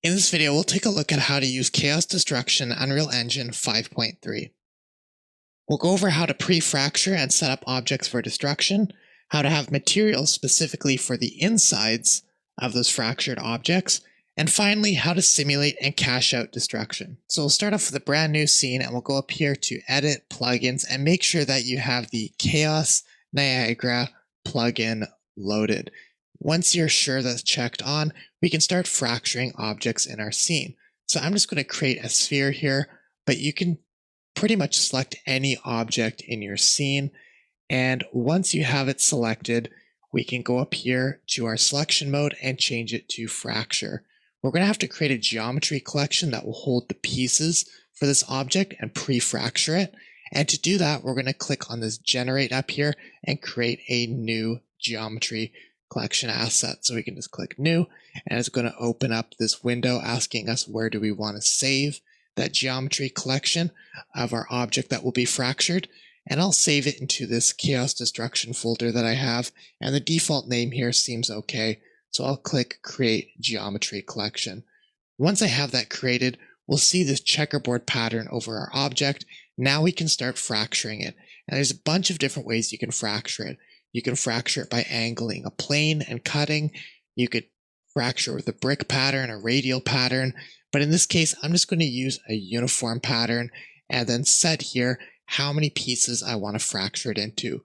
In this video, we'll take a look at how to use Chaos Destruction Unreal Engine 5.3. We'll go over how to pre-fracture and set up objects for destruction, how to have materials specifically for the insides of those fractured objects, and finally, how to simulate and cache out destruction. So we'll start off with a brand new scene and we'll go up here to Edit, Plugins, and make sure that you have the Chaos Niagara plugin loaded. Once you're sure that's checked on, we can start fracturing objects in our scene. So I'm just going to create a sphere here, but you can pretty much select any object in your scene. And once you have it selected, we can go up here to our selection mode and change it to fracture. We're going to have to create a geometry collection that will hold the pieces for this object and pre-fracture it. And to do that, we're going to click on this generate up here and create a new geometry collection asset. So we can just click new, and it's going to open up this window asking us where do we want to save that geometry collection of our object that will be fractured. And I'll save it into this Chaos Destruction folder that I have, and the default name here seems okay. So I'll click Create Geometry Collection. Once I have that created, we'll see this checkerboard pattern over our object. Now we can start fracturing it. And there's a bunch of different ways you can fracture it. You can fracture it by angling a plane and cutting. You could fracture with a brick pattern, a radial pattern. But in this case, I'm just going to use a uniform pattern and then set here how many pieces I want to fracture it into.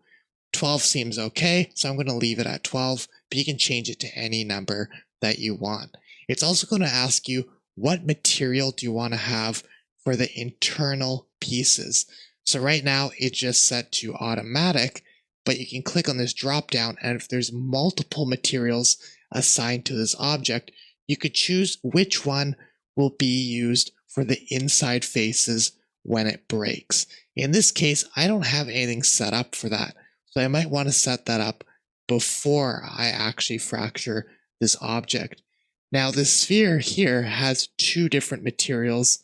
12 seems okay, so I'm going to leave it at 12, but you can change it to any number that you want. It's also going to ask you what material do you want to have for the internal pieces. So right now it's just set to automatic, but you can click on this drop down, and if there's multiple materials assigned to this object, you could choose which one will be used for the inside faces when it breaks. In this case, I don't have anything set up for that. So I might want to set that up before I actually fracture this object. Now this sphere here has two different materials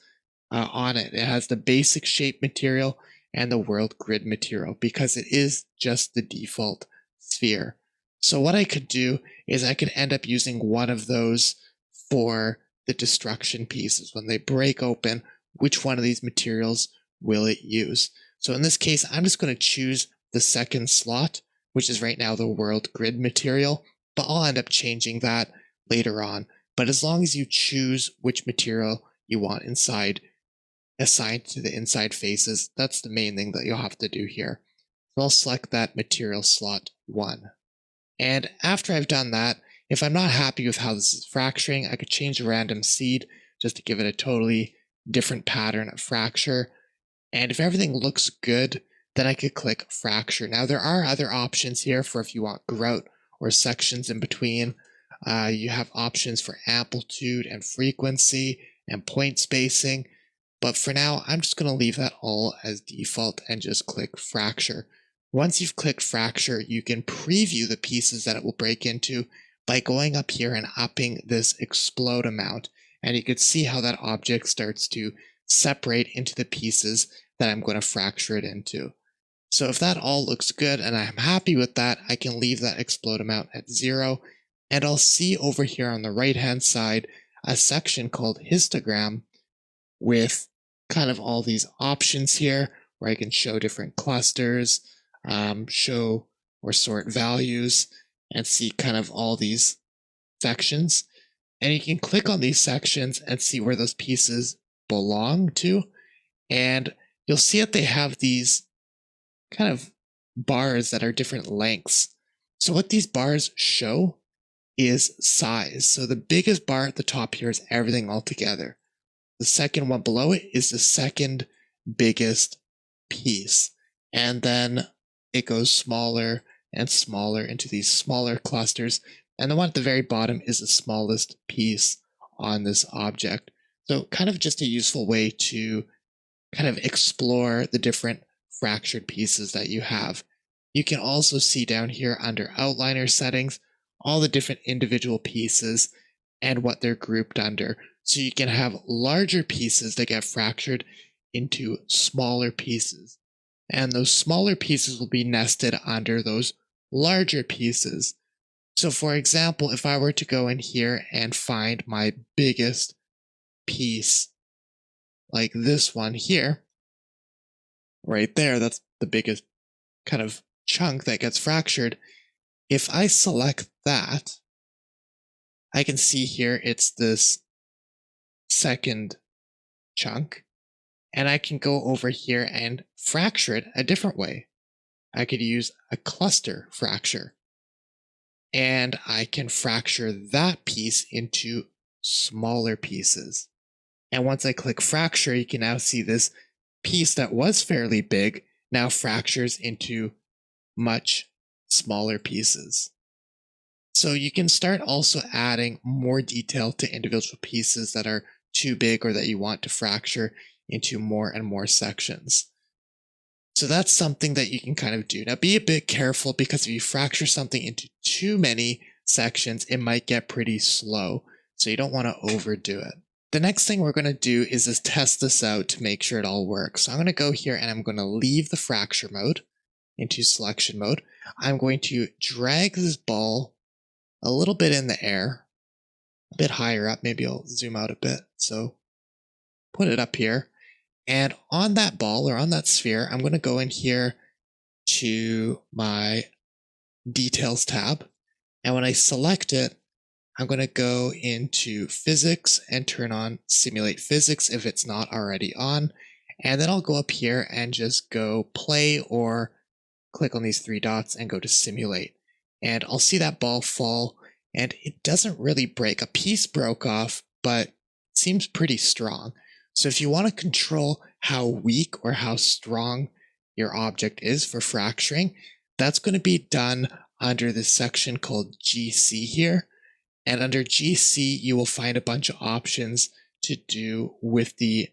on it. It has the basic shape material and the world grid material because it is just the default sphere. So what I could do is I could end up using one of those for the destruction pieces. When they break open, which one of these materials will it use? So in this case, I'm just going to choose the second slot, which is right now the world grid material, but I'll end up changing that later on. But as long as you choose which material you want inside, assigned to the inside faces, that's the main thing that you'll have to do here. So I'll select that material slot 1. And after I've done that, if I'm not happy with how this is fracturing, I could change the random seed just to give it a totally different pattern of fracture. And if everything looks good, then I could click fracture. Now there are other options here for if you want grout or sections in between. You have options for amplitude and frequency and point spacing. But for now, I'm just going to leave that all as default and just click fracture. Once you've clicked fracture, you can preview the pieces that it will break into by going up here and upping this explode amount. And you can see how that object starts to separate into the pieces that I'm going to fracture it into. So if that all looks good and I'm happy with that, I can leave that explode amount at 0. And I'll see over here on the right hand side a section called histogram with kind of all these options here where I can show different clusters, show or sort values, and see kind of all these sections. And you can click on these sections and see where those pieces belong to. And you'll see that they have these kind of bars that are different lengths. So what these bars show is size. So the biggest bar at the top here is everything all together. The second one below it is the second biggest piece. And then it goes smaller and smaller into these smaller clusters. And the one at the very bottom is the smallest piece on this object. So kind of just a useful way to kind of explore the different fractured pieces that you have. You can also see down here under outliner settings, all the different individual pieces and what they're grouped under. So you can have larger pieces that get fractured into smaller pieces. And those smaller pieces will be nested under those larger pieces. So for example, if I were to go in here and find my biggest piece like this one here, right there, that's the biggest kind of chunk that gets fractured. If I select that, I can see here it's this second chunk, and I can go over here and fracture it a different way. I could use a cluster fracture, and I can fracture that piece into smaller pieces. And once I click fracture, you can now see this piece that was fairly big now fractures into much smaller pieces. So you can start also adding more detail to individual pieces that are too big or that you want to fracture into more and more sections. So that's something that you can kind of do. Now be a bit careful, because if you fracture something into too many sections, it might get pretty slow. So you don't want to overdo it. The next thing we're going to do is just test this out to make sure it all works. So I'm going to go here and I'm going to leave the fracture mode into selection mode. I'm going to drag this ball a little bit in the air, a bit higher up. Maybe I'll zoom out a bit. So put it up here. And on that ball, or on that sphere, I'm going to go in here to my details tab. And when I select it, I'm going to go into physics and turn on simulate physics if it's not already on. And then I'll go up here and just go play, or click on these three dots and go to simulate. And I'll see that ball fall, and it doesn't really break. A piece broke off, but it seems pretty strong. So if you want to control how weak or how strong your object is for fracturing, that's going to be done under this section called GC here. And under GC, you will find a bunch of options to do with the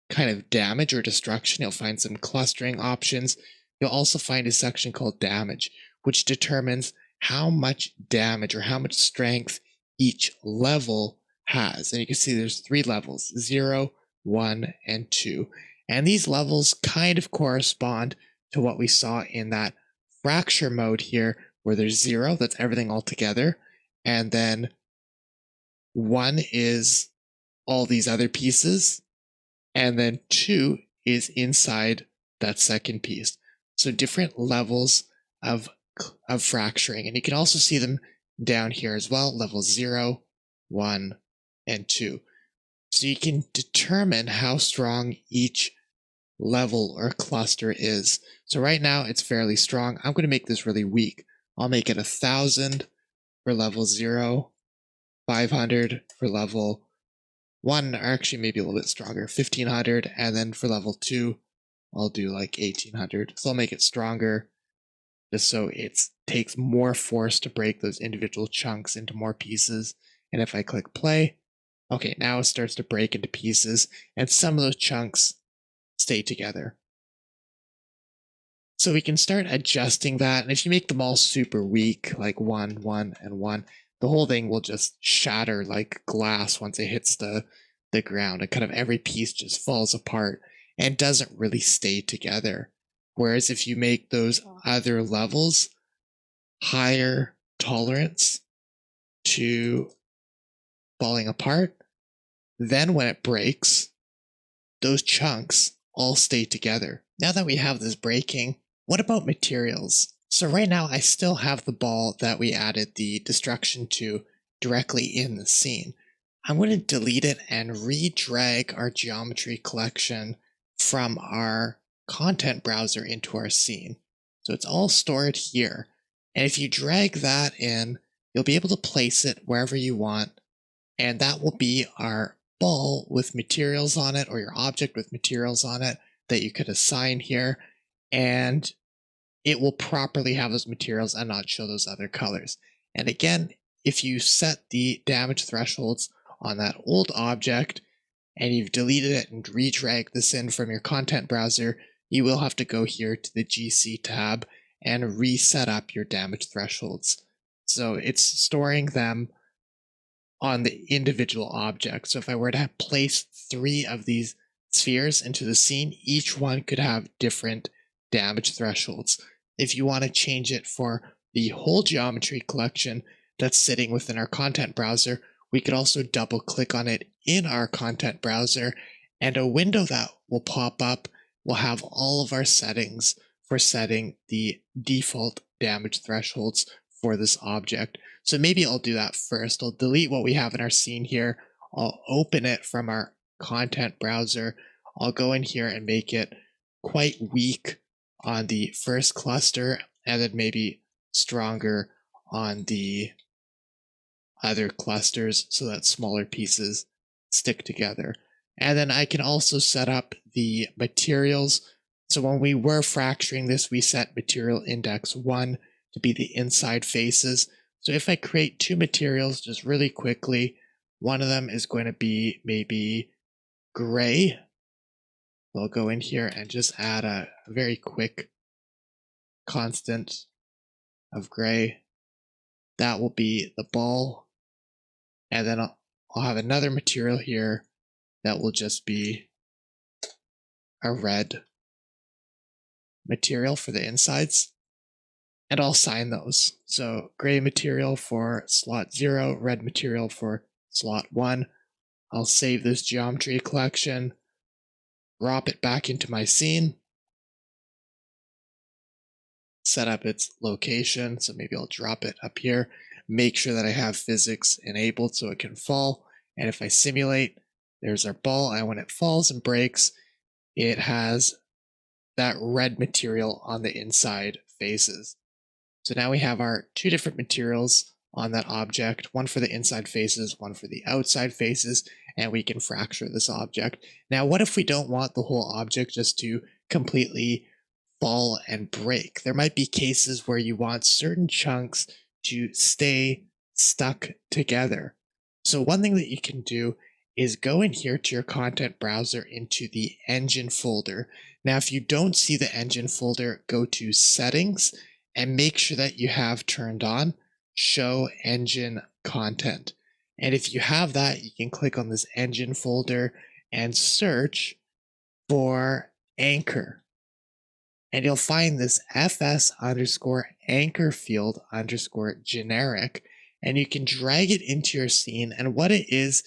kind of damage or destruction. You'll find some clustering options. You'll also find a section called damage, which determines how much damage or how much strength each level has. And you can see there's 3 levels, 0, 1, and 2. And these levels kind of correspond to what we saw in that fracture mode here, where there's 0, that's everything all together. And then 1 is all these other pieces. And then 2 is inside that second piece. So different levels of fracturing. And you can also see them down here as well, level 0, 1, and 2. So you can determine how strong each level or cluster is. So right now it's fairly strong. I'm going to make this really weak. I'll make it 1,000 for level 0, 500 for level 1, or actually maybe a little bit stronger, 1,500, and then for level 2, I'll do like 1,800. So I'll make it stronger, just so it takes more force to break those individual chunks into more pieces. And if I click play, okay, now it starts to break into pieces, and some of those chunks stay together. So we can start adjusting that, and if you make them all super weak, like 1, 1, and 1, the whole thing will just shatter like glass once it hits the ground, and kind of every piece just falls apart and doesn't really stay together. Whereas if you make those other levels higher tolerance to falling apart, then when it breaks, those chunks all stay together. Now that we have this breaking, what about materials? So right now I still have the ball that we added the destruction to directly in the scene. I'm going to delete it and re-drag our geometry collection from our content browser into our scene. So it's all stored here. And if you drag that in, you'll be able to place it wherever you want. And that will be our ball with materials on it, or your object with materials on it that you could assign here. And it will properly have those materials and not show those other colors. And again, if you set the damage thresholds on that old object and you've deleted it and redragged this in from your content browser, you will have to go here to the GC tab and reset up your damage thresholds. So it's storing them on the individual object. So if I were to place 3 of these spheres into the scene, each one could have different damage thresholds. If you want to change it for the whole geometry collection that's sitting within our content browser, We could also double click on it in our content browser, and a window that will pop up will have all of our settings for setting the default damage thresholds for this object. So maybe I'll do that first. I'll delete what we have in our scene here. I'll open it from our content browser. I'll go in here and make it quite weak on the first cluster, and then maybe stronger on the other clusters so that smaller pieces stick together. And then I can also set up the materials. So when we were fracturing this, we set material index 1 to be the inside faces. So if I create two materials just really quickly, one of them is going to be maybe gray. I'll go in here and just add a very quick constant of gray. That will be the ball. And then I'll have another material here that will just be a red material for the insides. And I'll assign those. So gray material for slot 0, red material for slot 1. I'll save this geometry collection, drop it back into my scene, set up its location. So maybe I'll drop it up here, make sure that I have physics enabled so it can fall. And if I simulate, there's our ball, and when it falls and breaks, it has that red material on the inside faces. So now we have our two different materials on that object, one for the inside faces, one for the outside faces, and we can fracture this object. Now, what if we don't want the whole object just to completely fall and break? There might be cases where you want certain chunks to stay stuck together. So one thing that you can do is go in here to your content browser into the engine folder. Now, if you don't see the engine folder, go to settings and make sure that you have turned on show engine content. And if you have that, you can click on this engine folder and search for anchor. And you'll find this fs underscore anchor field underscore generic, and you can drag it into your scene. And what it is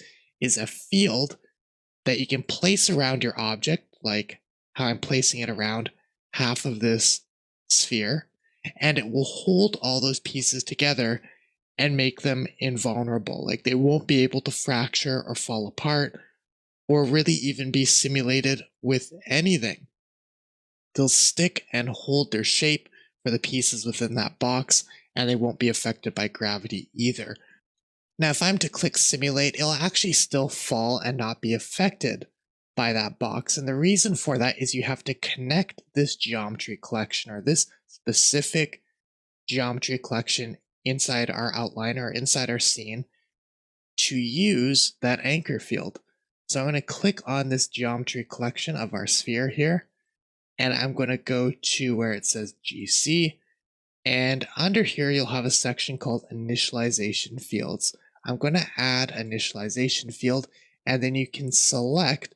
a field that you can place around your object, like how I'm placing it around half of this sphere, and it will hold all those pieces together and make them invulnerable. Like they won't be able to fracture or fall apart or really even be simulated with anything. They'll stick and hold their shape for the pieces within that box, and they won't be affected by gravity either. Now, if I'm to click simulate, it'll actually still fall and not be affected by that box. And the reason for that is you have to connect this geometry collection, or this specific geometry collection, inside our outline or inside our scene to use that anchor field. So I'm going to click on this geometry collection of our sphere here, and I'm going to go to where it says GC, and under here you'll have a section called initialization fields. I'm going to add initialization field, and then you can select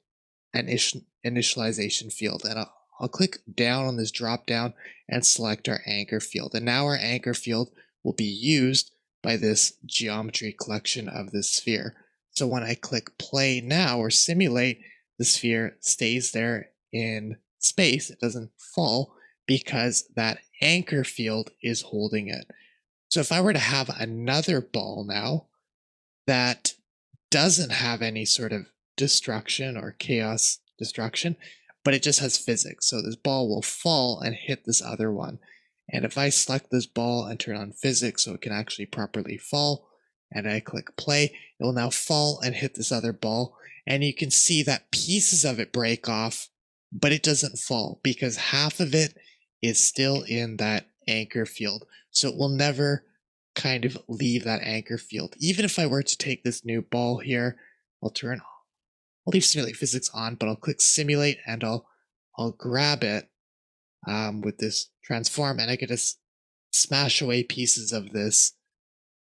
an initialization field, and I'll click down on this drop down and select our anchor field. And now our anchor field will be used by this geometry collection of this sphere. So when I click play now or simulate, the sphere stays there in space. It doesn't fall because that anchor field is holding it. So if I were to have another ball now that doesn't have any sort of destruction or chaos destruction, but it just has physics. So this ball will fall and hit this other one. And if I select this ball and turn on physics so it can actually properly fall, and I click play, it will now fall and hit this other ball. And you can see that pieces of it break off, but it doesn't fall because half of it is still in that anchor field. So it will never kind of leave that anchor field. Even if I were to take this new ball here, I'll leave simulate physics on, but I'll click simulate and I'll grab it with this transform, and I can just smash away pieces of this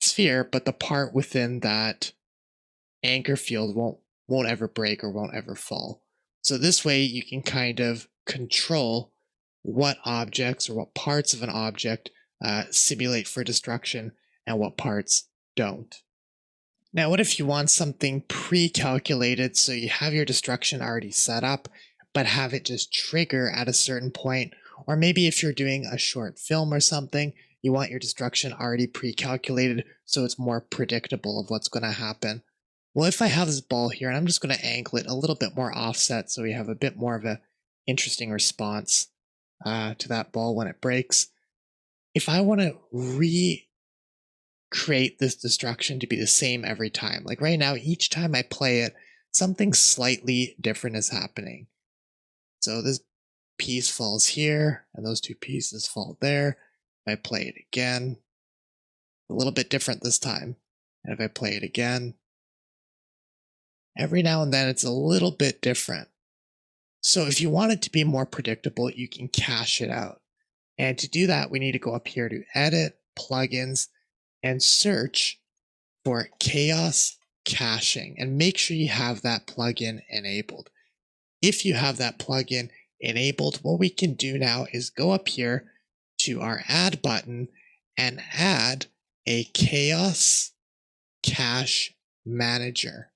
sphere, but the part within that anchor field won't ever break or won't ever fall. So this way you can kind of control what objects or what parts of an object simulate for destruction and what parts don't. Now, what if you want something pre-calculated so you have your destruction already set up, but have it just trigger at a certain point? Or maybe if you're doing a short film or something, you want your destruction already pre-calculated so it's more predictable of what's going to happen. Well, if I have this ball here, and I'm just going to angle it a little bit more offset so we have a bit more of a interesting response to that ball when it breaks. If I want to create this destruction to be the same every time. Like right now, each time I play it, something slightly different is happening. So this piece falls here, and those two pieces fall there. If I play it again, a little bit different this time. And if I play it again, every now and then it's a little bit different. So if you want it to be more predictable, you can cache it out. And to do that, we need to go up here to Edit, Plugins, and search for chaos caching, and make sure you have that plugin enabled. If you have that plugin enabled, what we can do now is go up here to our add button and add a chaos cache manager.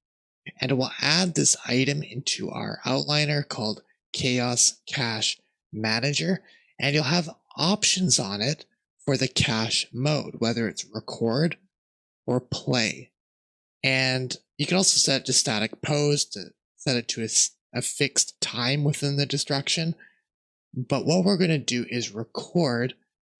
And we'll add this item into our outliner called chaos cache manager, and you'll have options on it for the cache mode, whether it's record or play. And you can also set it to static pose to set it to a fixed time within the destruction. But what we're going to do is record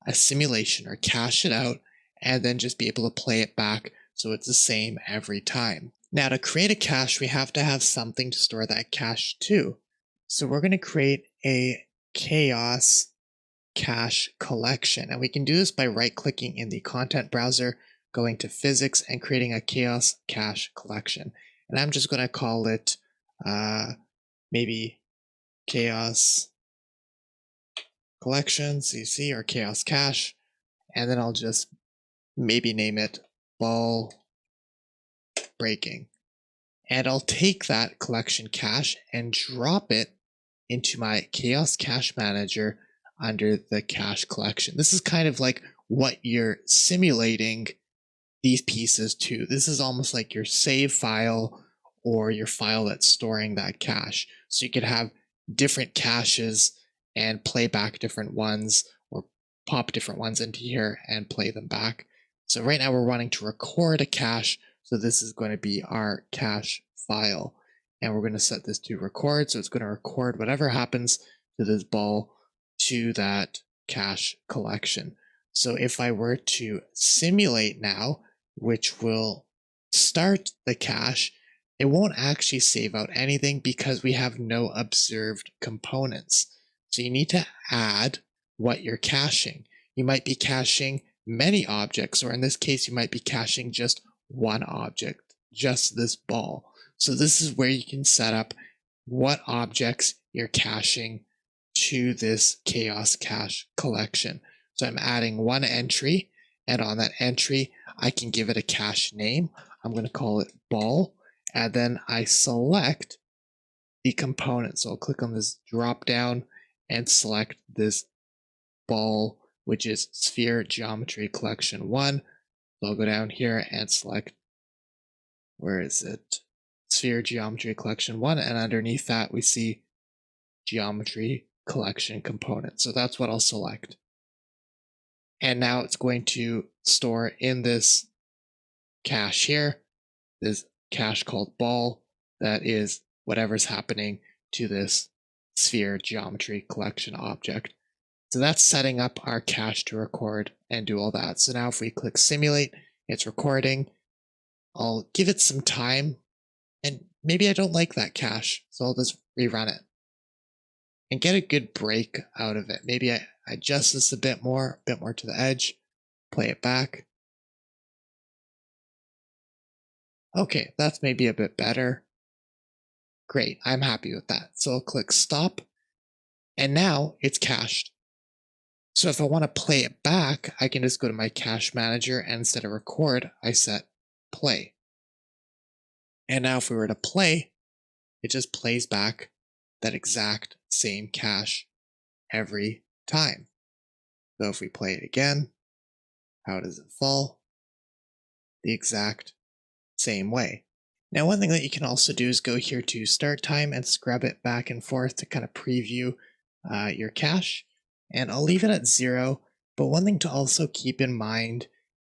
a simulation or cache it out and then just be able to play it back so it's the same every time. Now, to create a cache, we have to have something to store that cache to. So we're going to create a chaos cache collection. And we can do this by right-clicking in the content browser, going to physics, and creating a chaos cache collection. And I'm just going to call it maybe chaos collection, CC, or chaos cache. And then I'll just maybe name it ball breaking. And I'll take that collection cache and drop it into my chaos cache manager under the cache collection. This is kind of like what you're simulating these pieces to. This is almost like your save file or your file that's storing that cache. So you could have different caches and play back different ones, or pop different ones into here and play them back. So right now we're wanting to record a cache. So this is going to be our cache file. And we're going to set this to record. So it's going to record whatever happens to this ball to that cache collection. So if I were to simulate now, which will start the cache, it won't actually save out anything because we have no observed components. So you need to add what you're caching. You might be caching many objects, or in this case, you might be caching just one object, just this ball. So this is where you can set up what objects you're caching to this chaos cache collection. So I'm adding one entry, and on that entry, I can give it a cache name. I'm going to call it ball, and then I select the component. So I'll click on this drop down and select this ball, which is sphere geometry collection 1. So I'll go down here and select, where is it? Sphere geometry collection 1, and underneath that we see geometry collection component. So that's what I'll select. And now it's going to store in this cache here, this cache called ball, that is whatever's happening to this sphere geometry collection object. So that's setting up our cache to record and do all that. So now if we click simulate, it's recording. I'll give it some time, and maybe I don't like that cache, so I'll just rerun it and get a good break out of it. Maybe I adjust this a bit more to the edge, play it back. Okay, that's maybe a bit better. Great, I'm happy with that. So I'll click stop, and now it's cached. So if I want to play it back, I can just go to my cache manager, and instead of record, I set play. And now if we were to play, it just plays back that exact same cache every time. So if we play it again, how does it fall? The exact same way. Now, one thing that you can also do is go here to start time and scrub it back and forth to kind of preview your cache. And I'll leave it at 0. But one thing to also keep in mind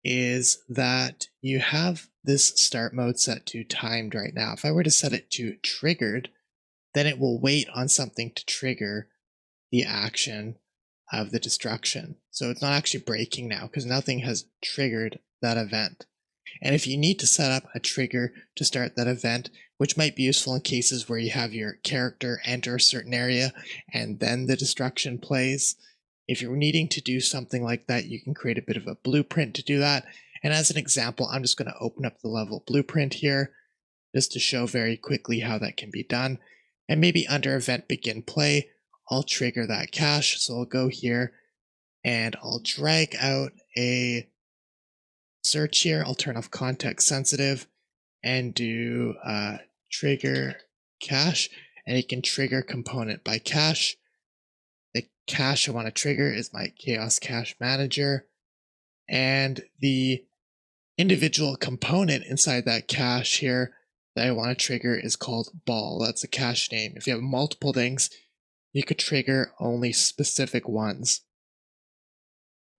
is that you have this start mode set to timed right now. If I were to set it to triggered, then it will wait on something to trigger the action of the destruction. So it's not actually breaking now because nothing has triggered that event. And if you need to set up a trigger to start that event, which might be useful in cases where you have your character enter a certain area and then the destruction plays, if you're needing to do something like that, you can create a bit of a blueprint to do that. And as an example, I'm just going to open up the level blueprint here just to show very quickly how that can be done. And maybe under event begin play, I'll trigger that cache. So I'll go here and I'll drag out a search here. I'll turn off context sensitive and do trigger cache, and you can trigger component by cache. The cache I want to trigger is my Chaos Cache Manager, and the individual component inside that cache here that I want to trigger is called ball. That's a cache name. If you have multiple things, you could trigger only specific ones.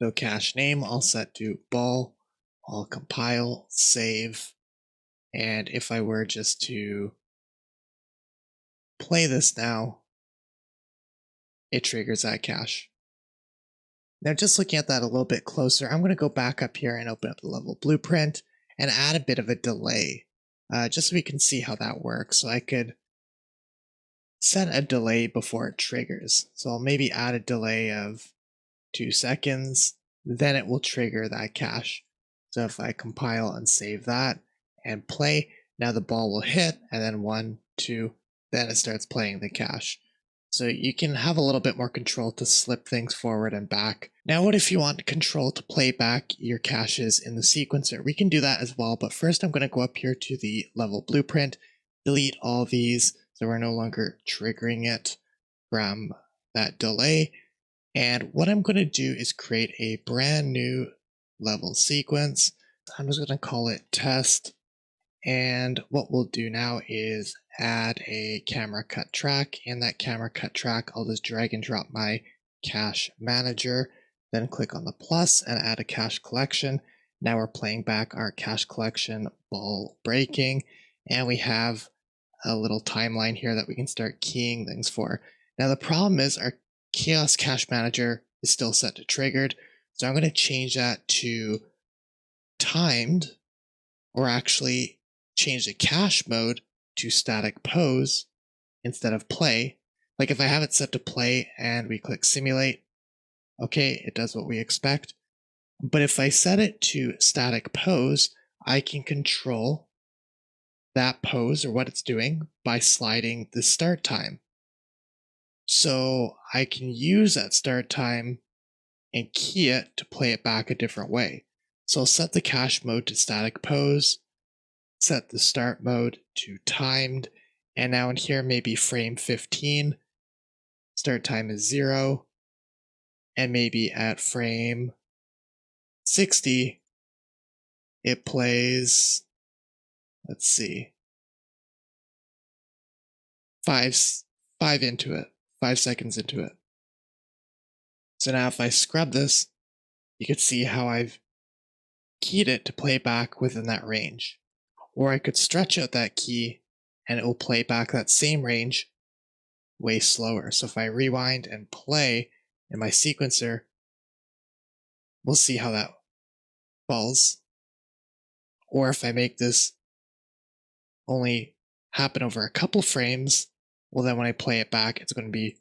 So cache name, I'll set to ball. I'll compile, save, and if I were just to play this now, it triggers that cache. Now, just looking at that a little bit closer, I'm going to go back up here and open up the level blueprint and add a bit of a delay, just so we can see how that works. So I could set a delay before it triggers. So I'll maybe add a delay of 2 seconds, then it will trigger that cache. So if I compile and save that and play, now the ball will hit, and then 1, 2, then it starts playing the cache. So you can have a little bit more control to slip things forward and back. Now, what if you want control to play back your caches in the sequencer? We can do that as well, but first I'm going to go up here to the level blueprint, delete all these so we're no longer triggering it from that delay. And what I'm going to do is create a brand new level sequence. I'm just going to call it test. And what we'll do now is add a camera cut track. In that camera cut track, I'll just drag and drop my cache manager, then click on the plus and add a cache collection. Now we're playing back our cache collection ball breaking, and we have a little timeline here that we can start keying things for. Now the problem is our Chaos Cache Manager is still set to triggered, so I'm going to change that to timed, or actually change the cache mode to static pose instead of play. Like if I have it set to play and we click simulate, okay, it does what we expect. But if I set it to static pose, I can control that pose or what it's doing by sliding the start time. So I can use that start time and key it to play it back a different way. So I'll set the cache mode to static pose, set the start mode to timed, and now in here maybe frame 15, start time is 0, and maybe at frame 60, it plays, let's see, 5 into it, 5 seconds into it. So now if I scrub this, you can see how I've keyed it to play back within that range. Or I could stretch out that key and it will play back that same range way slower. So if I rewind and play in my sequencer, we'll see how that falls. Or if I make this only happen over a couple frames, well then when I play it back, it's going to be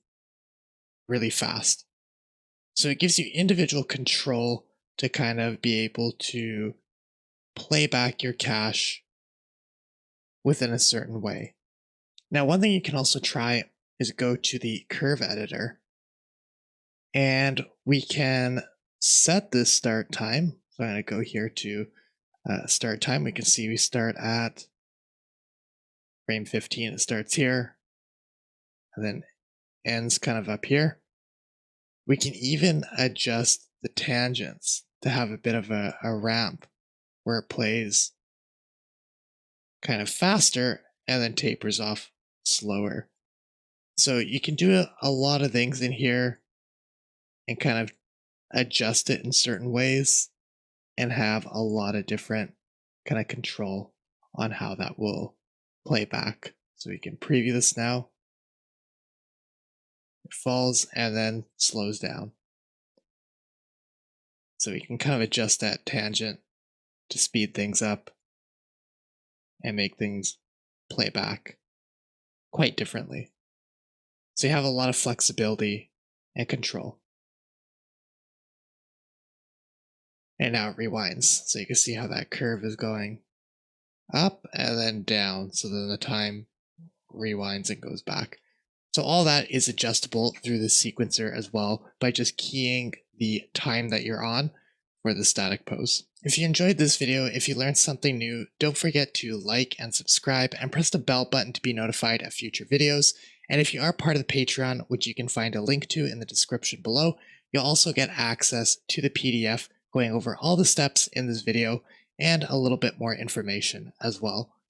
really fast. So it gives you individual control to kind of be able to play back your cache within a certain way. Now, one thing you can also try is go to the curve editor, and we can set this start time. So I'm going to go here to start time. We can see we start at frame 15. It starts here and then ends kind of up here. We can even adjust the tangents to have a bit of a ramp where it plays kind of faster and then tapers off slower. So you can do a lot of things in here and kind of adjust it in certain ways and have a lot of different kind of control on how that will play back. So we can preview this now. It falls and then slows down. So we can kind of adjust that tangent to speed things up and make things play back quite differently. So you have a lot of flexibility and control. And now it rewinds. So you can see how that curve is going up and then down. So then the time rewinds and goes back. So all that is adjustable through the sequencer as well by just keying the time that you're on for the static pose. If you enjoyed this video, if you learned something new, don't forget to like and subscribe and press the bell button to be notified of future videos. And if you are part of the Patreon, which you can find a link to in the description below, you'll also get access to the PDF going over all the steps in this video and a little bit more information as well.